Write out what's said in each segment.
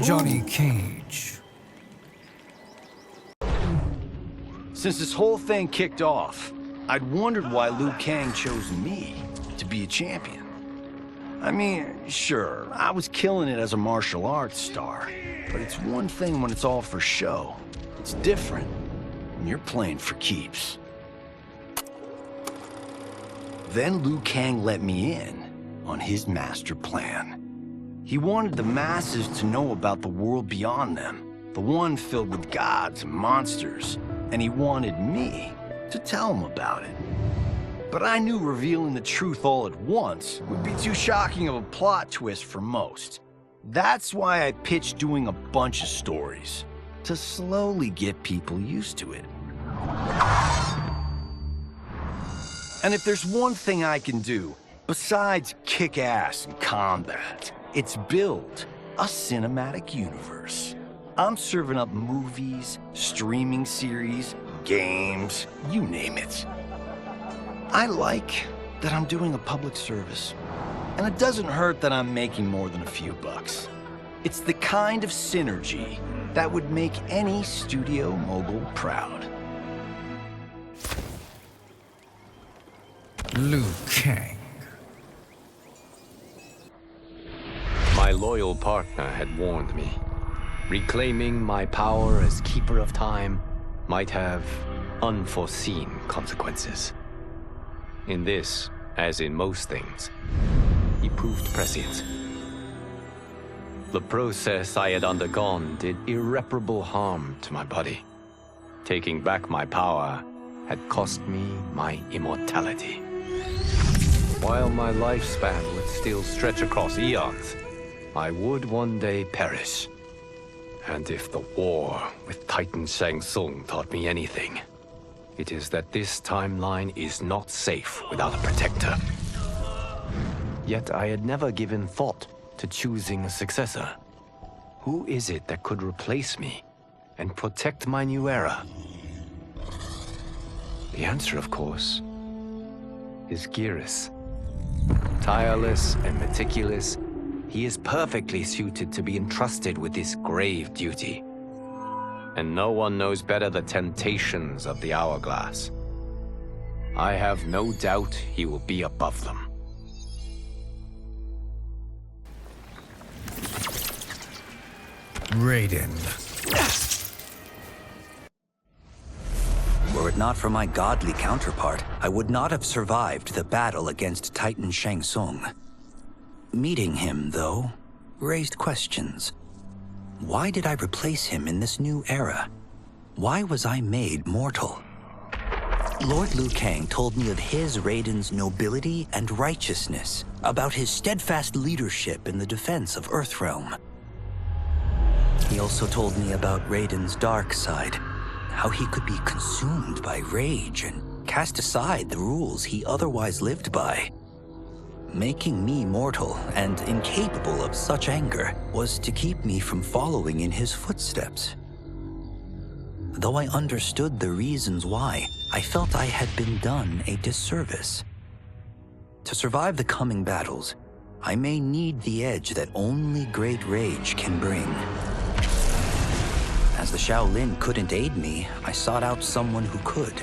Johnny Cage. Since this whole thing kicked off, I'd wondered why Liu Kang chose me to be a champion. I mean, sure, I was killing it as a martial arts star, but it's one thing when it's all for show. It's different when you're playing for keeps. Then Liu Kang let me in on his master plan. He wanted the masses to know about the world beyond them, the one filled with gods and monsters, and he wanted me to tell them about it. But I knew revealing the truth all at once would be too shocking of a plot twist for most. That's why I pitched doing a bunch of stories, to slowly get people used to it. And if there's one thing I can do, besides kick ass in combat, it's build a cinematic universe. I'm serving up movies, streaming series, games, you name it. I like that I'm doing a public service, and it doesn't hurt that I'm making more than a few bucks. It's the kind of synergy that would make any studio mogul proud. Liu Kang. My loyal partner had warned me. Reclaiming my power as Keeper of Time might have unforeseen consequences. In this, as in most things, he proved prescient. The process I had undergone did irreparable harm to my body. Taking back my power had cost me my immortality. While my lifespan would still stretch across eons, I would one day perish. And if the war with Titan Shang Tsung taught me anything, it is that this timeline is not safe without a protector. Yet I had never given thought to choosing a successor. Who is it that could replace me and protect my new era? The answer, of course, is Geras. Tireless and meticulous, he is perfectly suited to be entrusted with this grave duty. And no one knows better the temptations of the hourglass. I have no doubt he will be above them. Raiden. Were it not for my godly counterpart, I would not have survived the battle against Titan Shang Tsung. Meeting him, though, raised questions. Why did I replace him in this new era? Why was I made mortal? Lord Liu Kang told me of his Raiden's nobility and righteousness, about his steadfast leadership in the defense of Earthrealm. He also told me about Raiden's dark side, how he could be consumed by rage and cast aside the rules he otherwise lived by. Making me mortal and incapable of such anger was to keep me from following in his footsteps. Though I understood the reasons why, I felt I had been done a disservice. To survive the coming battles, I may need the edge that only great rage can bring. As the Shaolin couldn't aid me, I sought out someone who could.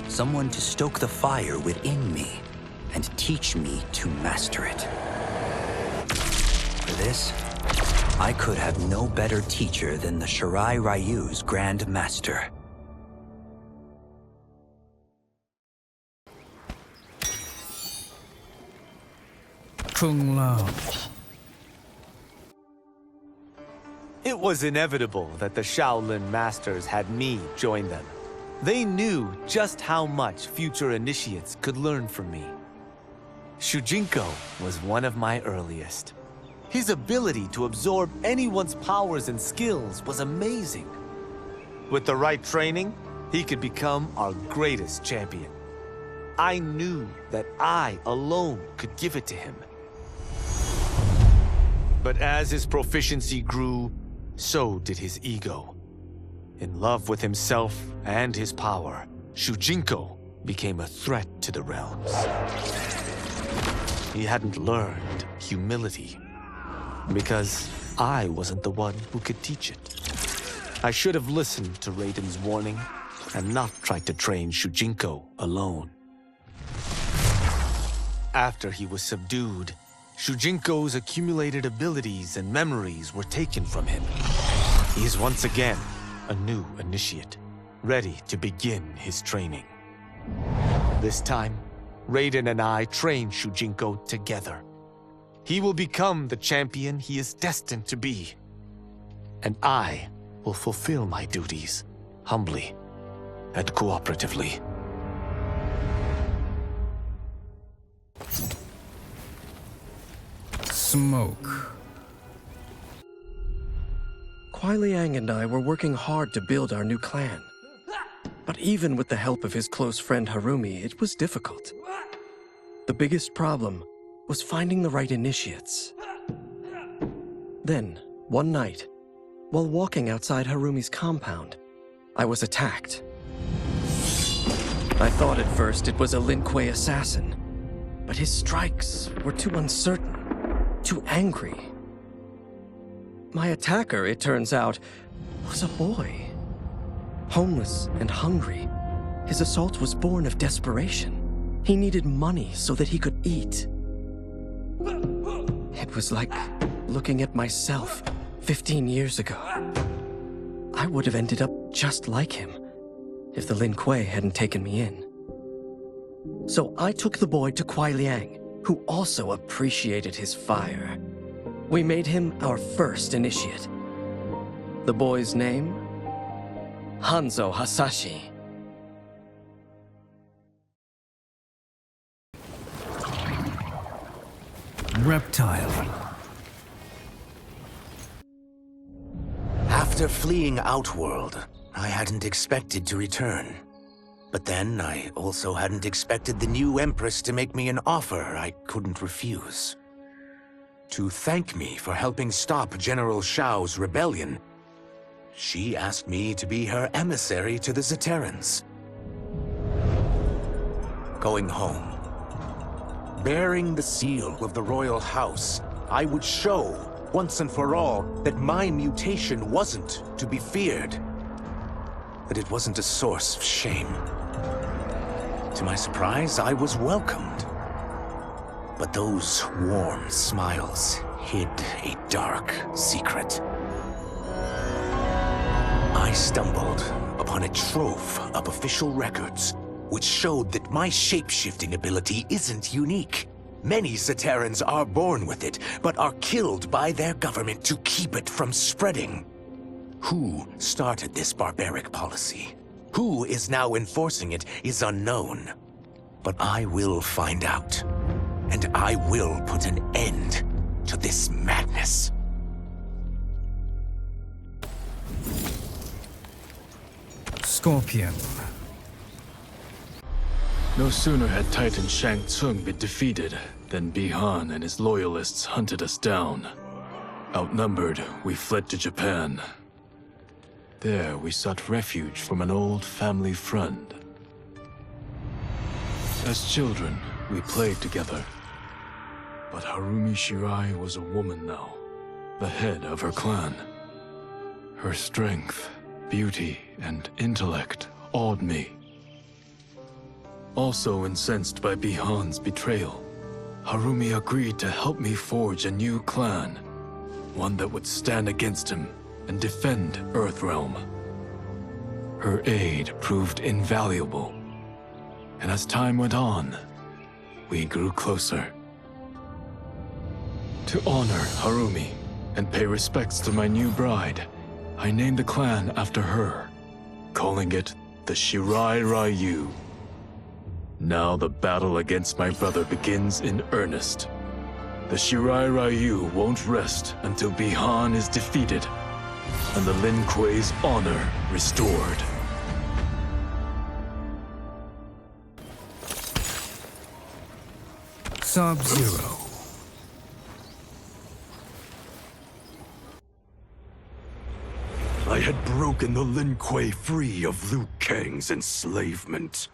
Someone to stoke the fire within me and teach me to master it. For this, I could have no better teacher than the Shirai Ryu's Grand Master. Kung Lao. It was inevitable that the Shaolin Masters had me join them. They knew just how much future initiates could learn from me. Shujinko was one of my earliest. His ability to absorb anyone's powers and skills was amazing. With the right training, he could become our greatest champion. I knew that I alone could give it to him. But as his proficiency grew, so did his ego. In love with himself and his power, Shujinko became a threat to the realms. He hadn't learned humility, because I wasn't the one who could teach it. I should have listened to Raiden's warning and not tried to train Shujinko alone. After he was subdued, Shujinko's accumulated abilities and memories were taken from him. He is once again a new initiate, ready to begin his training. This time, Raiden and I train Shujinko together. He will become the champion he is destined to be. And I will fulfill my duties, humbly and cooperatively. Smoke. Kuai Liang and I were working hard to build our new clan. But even with the help of his close friend Harumi, it was difficult. The biggest problem was finding the right initiates. Then, one night, while walking outside Harumi's compound, I was attacked. I thought at first it was a Lin Kuei assassin, but his strikes were too uncertain, too angry. My attacker, it turns out, was a boy. Homeless and hungry, his assault was born of desperation. He needed money so that he could eat. It was like looking at myself 15 years ago. I would have ended up just like him if the Lin Kuei hadn't taken me in. So I took the boy to Kuai Liang, who also appreciated his fire. We made him our first initiate. The boy's name? Hanzo Hasashi. Reptile. After fleeing Outworld, I hadn't expected to return. But then I also hadn't expected the new Empress to make me an offer I couldn't refuse. To thank me for helping stop General Shao's rebellion, she asked me to be her emissary to the Zaterrans. Going home, bearing the seal of the royal house, I would show, once and for all, that my mutation wasn't to be feared. That it wasn't a source of shame. To my surprise, I was welcomed. But those warm smiles hid a dark secret. I stumbled upon a trove of official records, which showed that my shape-shifting ability isn't unique. Many Zaterrans are born with it, but are killed by their government to keep it from spreading. Who started this barbaric policy? Who is now enforcing it is unknown. But I will find out. And I will put an end to this madness. Scorpion. No sooner had Titan Shang Tsung been defeated than Bihan and his loyalists hunted us down. Outnumbered, we fled to Japan. There, we sought refuge from an old family friend. As children, we played together. But Harumi Shirai was a woman now, the head of her clan. Her strength, beauty, and intellect awed me. Also incensed by Bihan's betrayal, Harumi agreed to help me forge a new clan, one that would stand against him and defend Earthrealm. Her aid proved invaluable, and as time went on, we grew closer. To honor Harumi and pay respects to my new bride, I named the clan after her, calling it the Shirai Ryu. Now the battle against my brother begins in earnest. The Shirai Ryu won't rest until Bihan is defeated and the Lin Kuei's honor restored. Sub-Zero. I had broken the Lin Kuei free of Liu Kang's enslavement.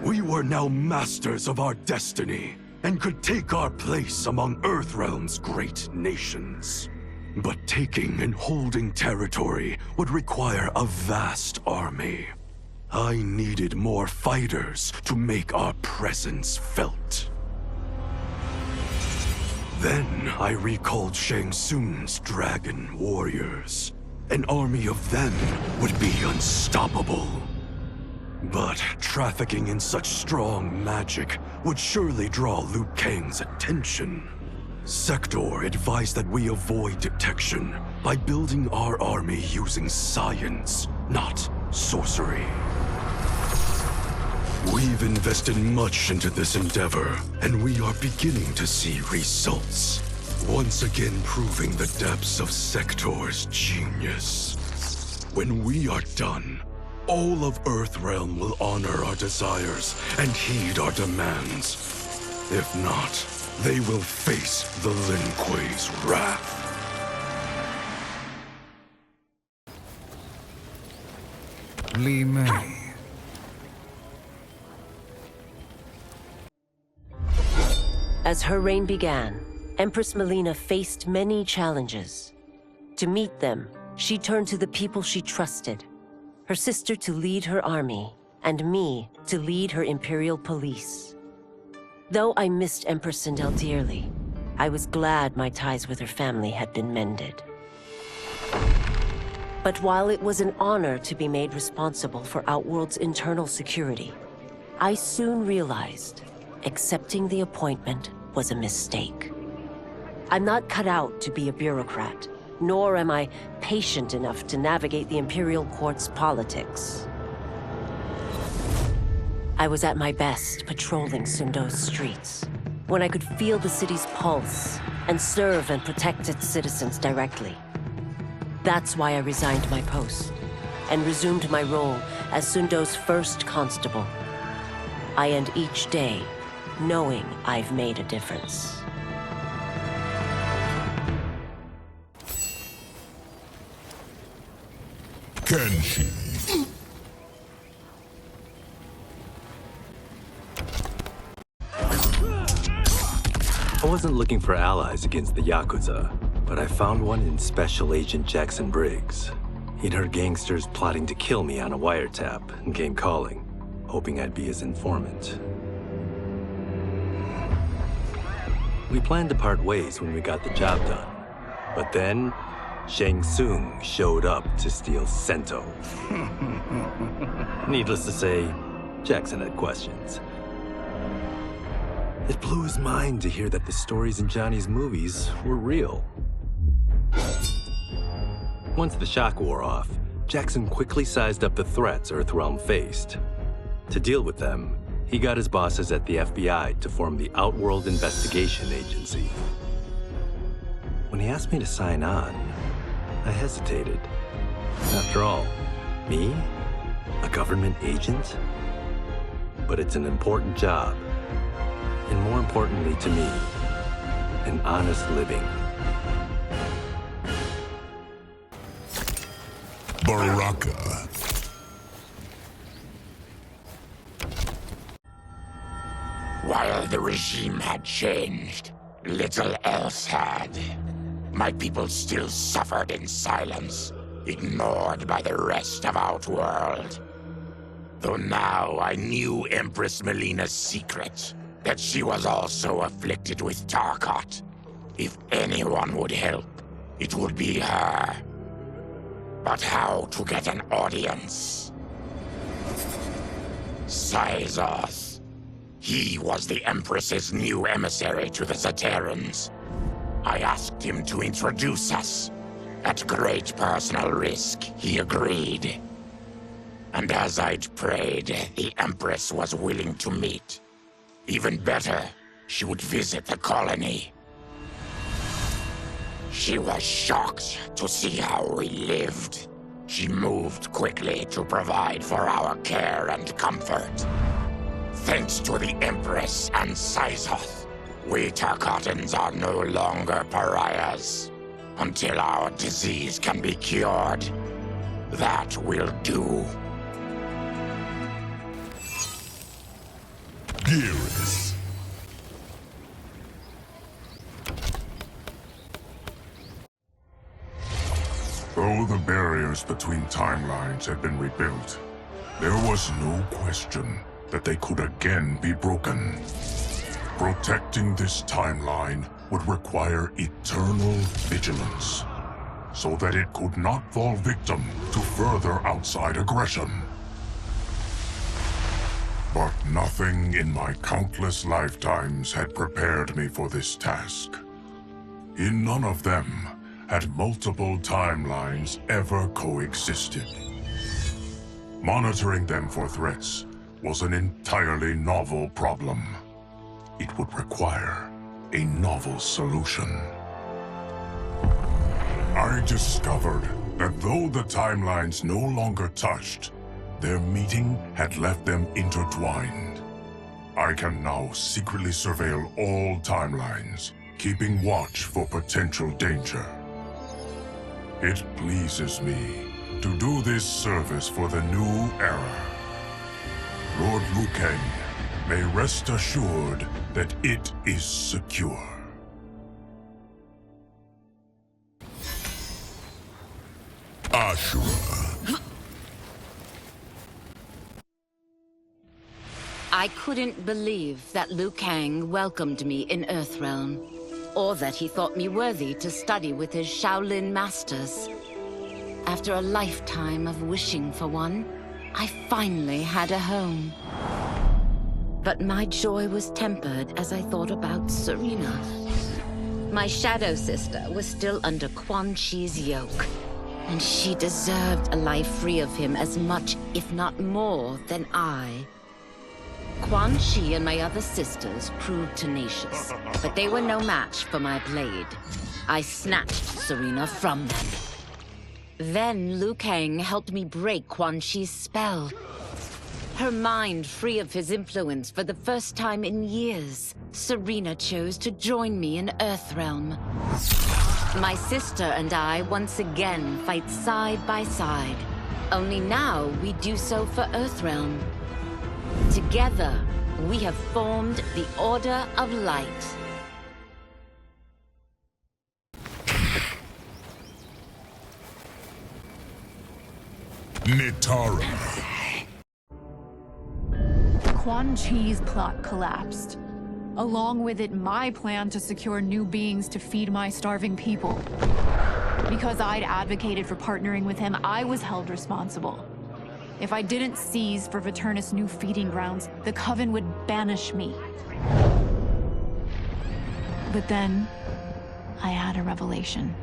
We were now masters of our destiny, and could take our place among Earthrealm's great nations. But taking and holding territory would require a vast army. I needed more fighters to make our presence felt. Then I recalled Shang Tsung's dragon warriors. An army of them would be unstoppable. But trafficking in such strong magic would surely draw Liu Kang's attention. Sector advised that we avoid detection by building our army using science, not sorcery. We've invested much into this endeavor, and we are beginning to see results. Once again proving the depths of Sector's genius. When we are done, all of Earthrealm will honor our desires and heed our demands. If not, they will face the Lin Kuei's wrath. Li Mei. As her reign began, Empress Mileena faced many challenges. To meet them, she turned to the people she trusted. Her sister to lead her army, and me to lead her Imperial police. Though I missed Empress Sindel dearly, I was glad my ties with her family had been mended. But while it was an honor to be made responsible for Outworld's internal security, I soon realized accepting the appointment was a mistake. I'm not cut out to be a bureaucrat, nor am I patient enough to navigate the Imperial Court's politics. I was at my best patrolling Sundo's streets, when I could feel the city's pulse and serve and protect its citizens directly. That's why I resigned my post and resumed my role as Sundo's first constable. I end each day knowing I've made a difference. Kenshi. I wasn't looking for allies against the Yakuza, but I found one in Special Agent Jackson Briggs. He'd heard gangsters plotting to kill me on a wiretap and came calling, hoping I'd be his informant. We planned to part ways when we got the job done, but then Shang Tsung showed up to steal Sento. Needless to say, Jackson had questions. It blew his mind to hear that the stories in Johnny's movies were real. Once the shock wore off, Jackson quickly sized up the threats Earthrealm faced. To deal with them, he got his bosses at the FBI to form the Outworld Investigation Agency. When he asked me to sign on, I hesitated. After all, me? A government agent? But it's an important job. And more importantly to me, an honest living. Baraka. While the regime had changed, little else had. My people still suffered in silence, ignored by the rest of Outworld. Though now I knew Empress Mileena's secret, that she was also afflicted with Tarkat. If anyone would help, it would be her. But how to get an audience? Syzoth. He was the Empress's new emissary to the Zaterrans. I asked him to introduce us. At great personal risk, he agreed. And as I'd prayed, the Empress was willing to meet. Even better, she would visit the colony. She was shocked to see how we lived. She moved quickly to provide for our care and comfort. Thanks to the Empress and Syzoth, we Tarkatans are no longer pariahs. Until our disease can be cured, that will do. Geras. Though the barriers between timelines had been rebuilt, there was no question that they could again be broken. Protecting this timeline would require eternal vigilance, so that it could not fall victim to further outside aggression. But nothing in my countless lifetimes had prepared me for this task. In none of them had multiple timelines ever coexisted. Monitoring them for threats was an entirely novel problem. It would require a novel solution. I discovered that though the timelines no longer touched, their meeting had left them intertwined. I can now secretly surveil all timelines, keeping watch for potential danger. It pleases me to do this service for the new era. Lord Liu Kang may rest assured that it is secure. Ashrah. I couldn't believe that Liu Kang welcomed me in Earthrealm, or that he thought me worthy to study with his Shaolin masters. After a lifetime of wishing for one, I finally had a home. But my joy was tempered as I thought about Serena. My shadow sister was still under Quan Chi's yoke, and she deserved a life free of him as much, if not more, than I. Quan Chi and my other sisters proved tenacious, but they were no match for my blade. I snatched Serena from them. Then Liu Kang helped me break Quan Chi's spell. Her mind free of his influence for the first time in years, Serena chose to join me in Earthrealm. My sister and I once again fight side by side. Only now we do so for Earthrealm. Together, we have formed the Order of Light. Nitara. Quan Chi's plot collapsed. Along with it, my plan to secure new beings to feed my starving people. Because I'd advocated for partnering with him, I was held responsible. If I didn't seize for Viternus' new feeding grounds, the Coven would banish me. But then, I had a revelation.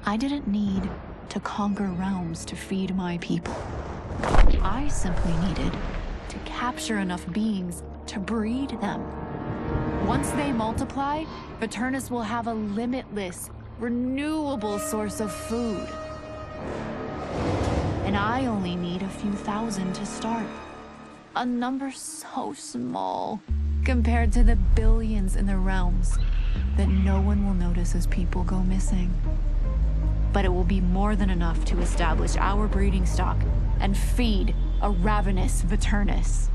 I didn't need to conquer realms to feed my people. I simply needed to capture enough beings to breed them. Once they multiply, Viternus will have a limitless, renewable source of food. And I only need a few thousand to start. A number so small compared to the billions in the realms that no one will notice as people go missing. But it will be more than enough to establish our breeding stock and feed a ravenous Viternus.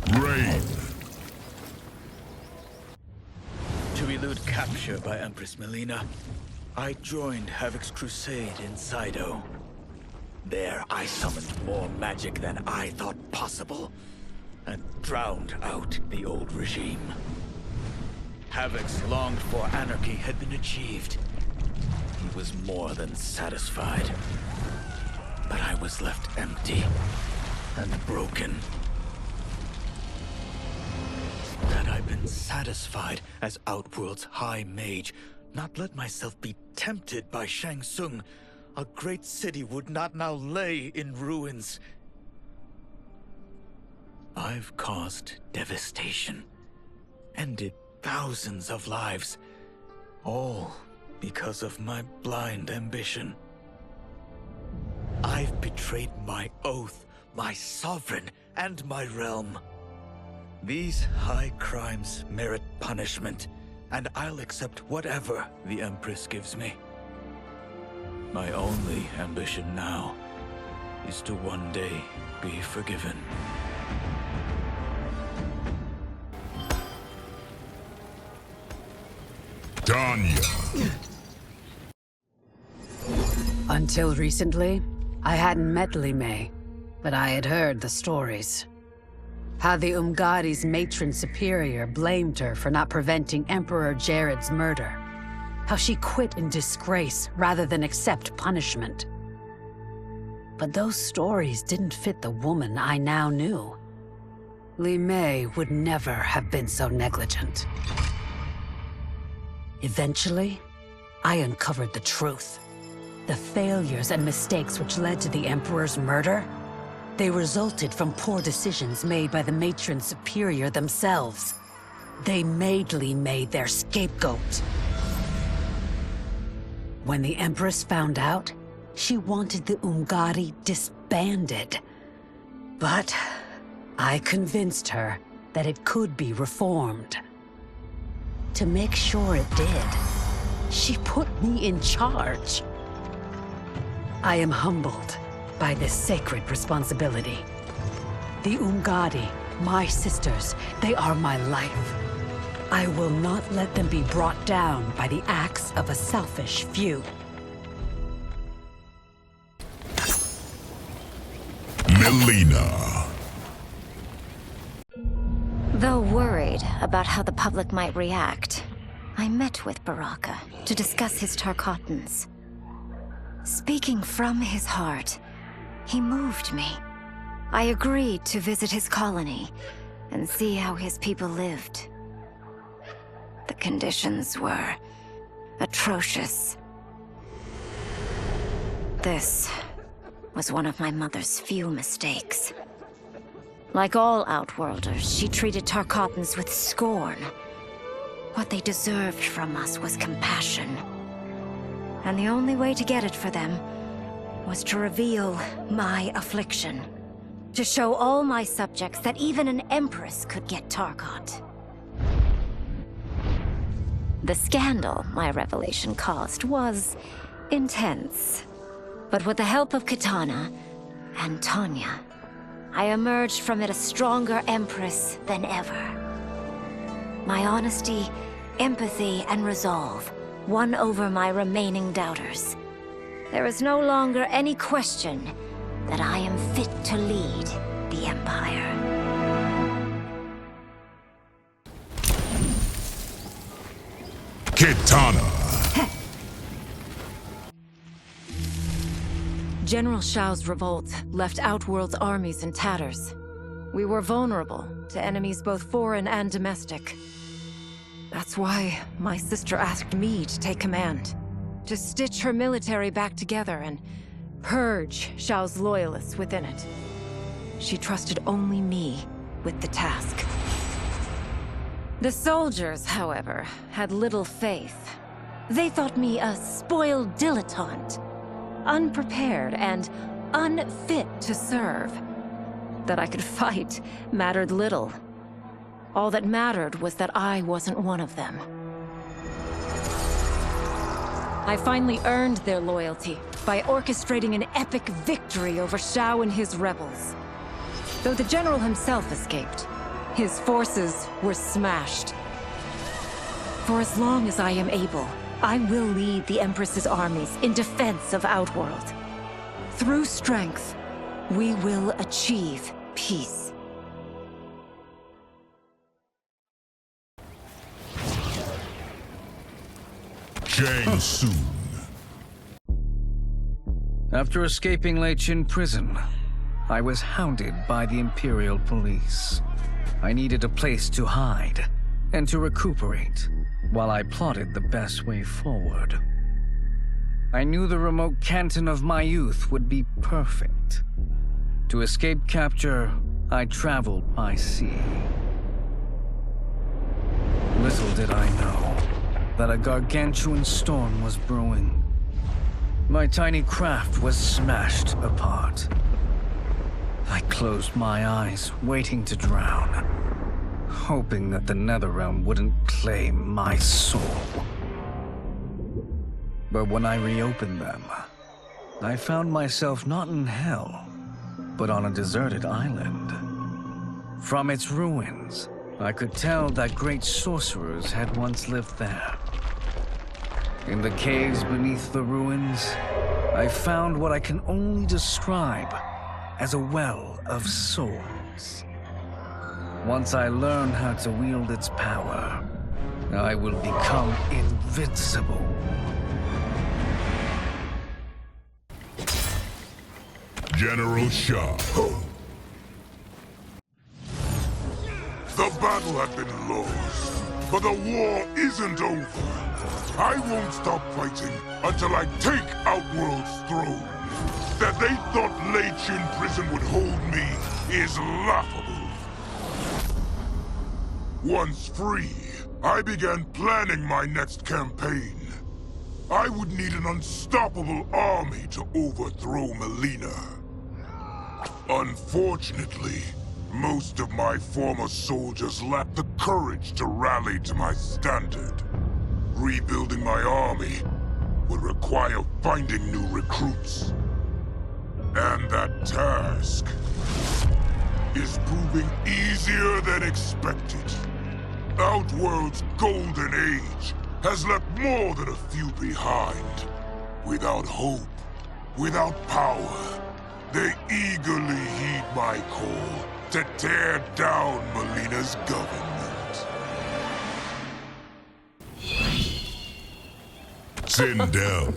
Raiden. To elude capture by Empress Mileena, I joined Havoc's crusade in Sido. There I summoned more magic than I thought possible, and drowned out the old regime. Havoc's longed-for anarchy had been achieved. He was more than satisfied. But I was left empty and broken. Had I been satisfied as Outworld's High Mage, not let myself be tempted by Shang Tsung, a great city would not now lay in ruins. I've caused devastation, ended thousands of lives, all because of my blind ambition. I've betrayed my oath, my sovereign, and my realm. These high crimes merit punishment, and I'll accept whatever the Empress gives me. My only ambition now is to one day be forgiven. Tanya. Until recently, I hadn't met Li Mei, but I had heard the stories. How the Umgadi's matron superior blamed her for not preventing Emperor Jared's murder. How she quit in disgrace rather than accept punishment. But those stories didn't fit the woman I now knew. Li Mei would never have been so negligent. Eventually, I uncovered the truth. The failures and mistakes which led to the Emperor's murder, they resulted from poor decisions made by the matron superior themselves. They made Li Mei their scapegoat. When the Empress found out, she wanted the Umgadi disbanded. But I convinced her that it could be reformed. To make sure it did, she put me in charge. I am humbled by this sacred responsibility. The Umgadi, my sisters, they are my life. I will not let them be brought down by the acts of a selfish few. Mileena. Though worried about how the public might react, I met with Baraka to discuss his Tarkatans. Speaking from his heart, he moved me. I agreed to visit his colony and see how his people lived. The conditions were atrocious. This was one of my mother's few mistakes. Like all Outworlders, she treated Tarkatans with scorn. What they deserved from us was compassion. And the only way to get it for them was to reveal my affliction. To show all my subjects that even an Empress could get Tarkat. The scandal my revelation caused was intense. But with the help of Kitana and Tanya, I emerged from it a stronger Empress than ever. My honesty, empathy, and resolve won over my remaining doubters. There is no longer any question that I am fit to lead the Empire. Kitana. General Shao's revolt left Outworld's armies in tatters. We were vulnerable to enemies both foreign and domestic. That's why my sister asked me to take command, to stitch her military back together and purge Shao's loyalists within it. She trusted only me with the task. The soldiers, however, had little faith. They thought me a spoiled dilettante, unprepared and unfit to serve. That I could fight mattered little. All that mattered was that I wasn't one of them. I finally earned their loyalty by orchestrating an epic victory over Shao and his rebels. Though the general himself escaped, his forces were smashed. For as long as I am able, I will lead the Empress's armies in defense of Outworld. Through strength, we will achieve peace. Shang Tsung. After escaping Lei Chin prison, I was hounded by the Imperial Police. I needed a place to hide and to recuperate while I plotted the best way forward. I knew the remote canton of my youth would be perfect. To escape capture, I traveled by sea. Little did I know that a gargantuan storm was brewing. My tiny craft was smashed apart. I closed my eyes, waiting to drown, hoping that the Netherrealm wouldn't claim my soul. But when I reopened them, I found myself not in hell, but on a deserted island. From its ruins, I could tell that great sorcerers had once lived there. In the caves beneath the ruins, I found what I can only describe as a well of souls. Once I learn how to wield its power, I will become invincible. General Shao. The battle had been lost, but the war isn't over. I won't stop fighting until I take Outworld's throne. That they thought Lei Chin Prison would hold me is laughable. Once free, I began planning my next campaign. I would need an unstoppable army to overthrow Mileena. Unfortunately, most of my former soldiers lacked the courage to rally to my standard. Rebuilding my army would require finding new recruits. And that task is proving easier than expected. Outworld's golden age has left more than a few behind. Without hope, without power, they eagerly heed my call to tear down Mileena's government. Sindel.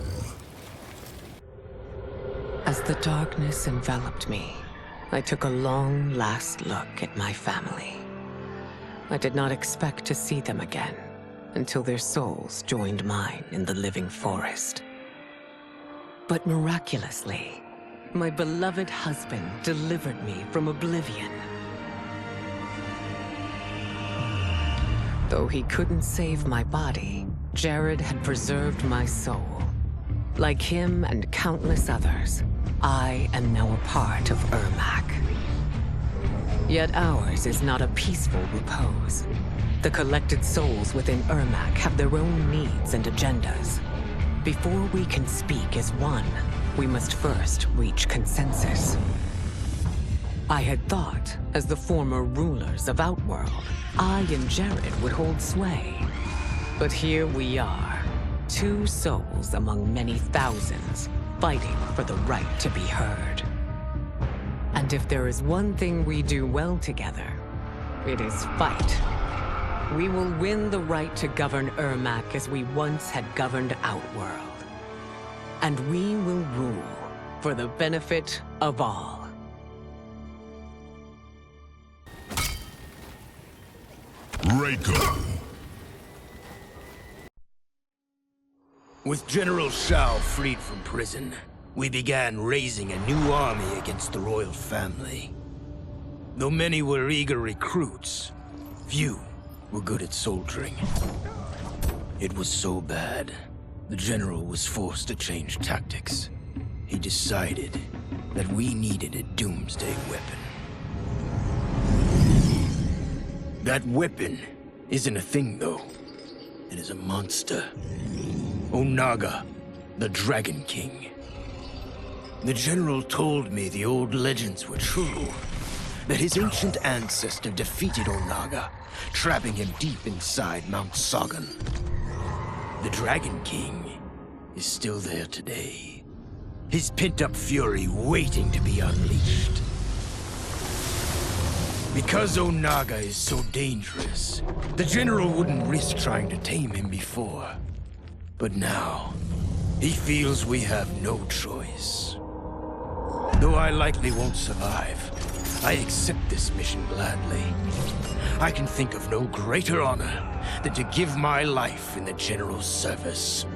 As the darkness enveloped me, I took a long last look at my family. I did not expect to see them again until their souls joined mine in the living forest. But miraculously, my beloved husband delivered me from oblivion. Though he couldn't save my body, Jared had preserved my soul. Like him and countless others, I am now a part of Ermac. Yet ours is not a peaceful repose. The collected souls within Ermac have their own needs and agendas. Before we can speak as one, we must first reach consensus. I had thought, as the former rulers of Outworld, I and Jared would hold sway. But here we are, two souls among many thousands, fighting for the right to be heard. And if there is one thing we do well together, it is fight. We will win the right to govern Ermac as we once had governed Outworld. And we will rule for the benefit of all. Reiki. With General Shao freed from prison, we began raising a new army against the royal family. Though many were eager recruits, few were good at soldiering. It was so bad, the general was forced to change tactics. He decided that we needed a doomsday weapon. That weapon isn't a thing, though. It is a monster. Onaga, the Dragon King. The general told me the old legends were true. That his ancient ancestor defeated Onaga, trapping him deep inside Mount Sagan. The Dragon King is still there today. His pent-up fury waiting to be unleashed. Because Onaga is so dangerous, the general wouldn't risk trying to tame him before. But now, he feels we have no choice. Though I likely won't survive, I accept this mission gladly. I can think of no greater honor than to give my life in the general's service.